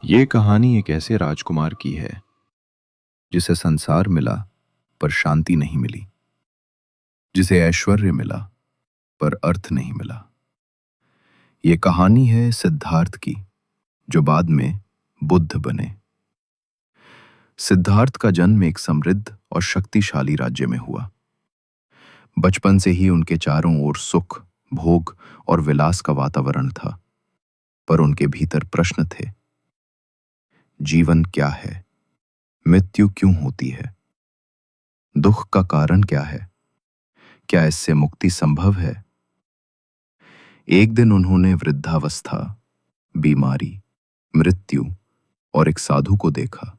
ये कहानी एक ऐसे राजकुमार की है जिसे संसार मिला पर शांति नहीं मिली, जिसे ऐश्वर्य मिला पर अर्थ नहीं मिला। ये कहानी है सिद्धार्थ की, जो बाद में बुद्ध बने। सिद्धार्थ का जन्म एक समृद्ध और शक्तिशाली राज्य में हुआ। बचपन से ही उनके चारों ओर सुख, भोग और विलास का वातावरण था, पर उनके भीतर प्रश्न थे। जीवन क्या है? मृत्यु क्यों होती है? दुख का कारण क्या है? क्या इससे मुक्ति संभव है? एक दिन उन्होंने वृद्धावस्था, बीमारी, मृत्यु और एक साधु को देखा।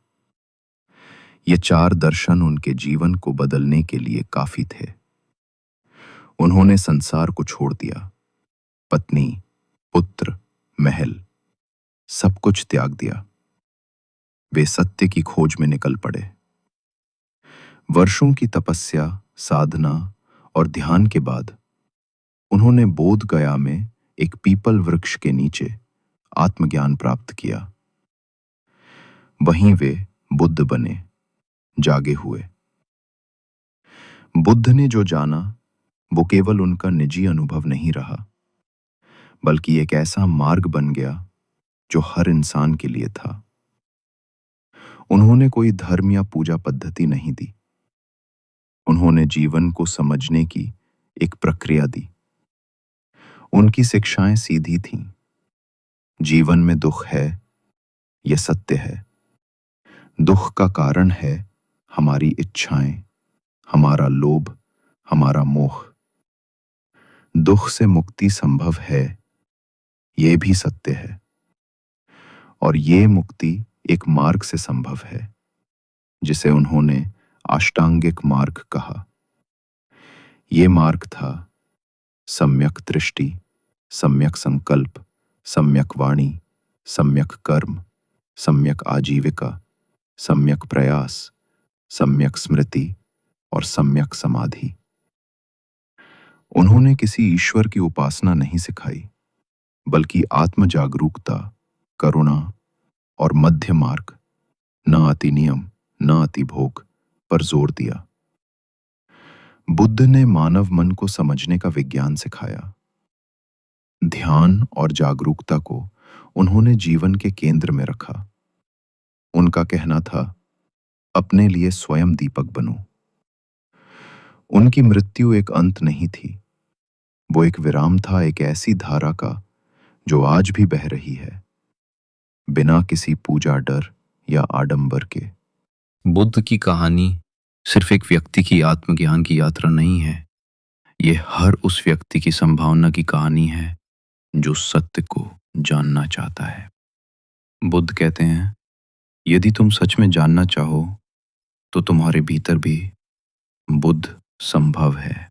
ये चार दर्शन उनके जीवन को बदलने के लिए काफी थे। उन्होंने संसार को छोड़ दिया, पत्नी, पुत्र, महल, सब कुछ त्याग दिया। वे सत्य की खोज में निकल पड़े। वर्षों की तपस्या, साधना और ध्यान के बाद उन्होंने बोध गया में एक पीपल वृक्ष के नीचे आत्मज्ञान प्राप्त किया। वहीं वे बुद्ध बने, जागे हुए। बुद्ध ने जो जाना वो केवल उनका निजी अनुभव नहीं रहा, बल्कि एक ऐसा मार्ग बन गया जो हर इंसान के लिए था। उन्होंने कोई धर्म या पूजा पद्धति नहीं दी। उन्होंने जीवन को समझने की एक प्रक्रिया दी। उनकी शिक्षाएं सीधी थीं। जीवन में दुख है, यह सत्य है। दुख का कारण है हमारी इच्छाएं, हमारा लोभ, हमारा मोह। दुख से मुक्ति संभव है, यह भी सत्य है। और ये मुक्ति एक मार्ग से संभव है, जिसे उन्होंने अष्टांगिक मार्ग कहा। ये मार्ग था सम्यक दृष्टि, सम्यक संकल्प, सम्यक वाणी, सम्यक कर्म, सम्यक आजीविका, सम्यक प्रयास, सम्यक स्मृति और सम्यक समाधि। उन्होंने किसी ईश्वर की उपासना नहीं सिखाई, बल्कि आत्म जागरूकता, करुणा और मध्य मार्ग, न अति नियम, न अति भोग पर जोर दिया। बुद्ध ने मानव मन को समझने का विज्ञान सिखाया। ध्यान और जागरूकता को उन्होंने जीवन के केंद्र में रखा। उनका कहना था, अपने लिए स्वयं दीपक बनो। उनकी मृत्यु एक अंत नहीं थी, वो एक विराम था, एक ऐसी धारा का जो आज भी बह रही है, बिना किसी पूजा, डर या आडंबर के। बुद्ध की कहानी सिर्फ एक व्यक्ति की आत्मज्ञान की यात्रा नहीं है, ये हर उस व्यक्ति की संभावना की कहानी है जो सत्य को जानना चाहता है। बुद्ध कहते हैं, यदि तुम सच में जानना चाहो तो तुम्हारे भीतर भी बुद्ध संभव है।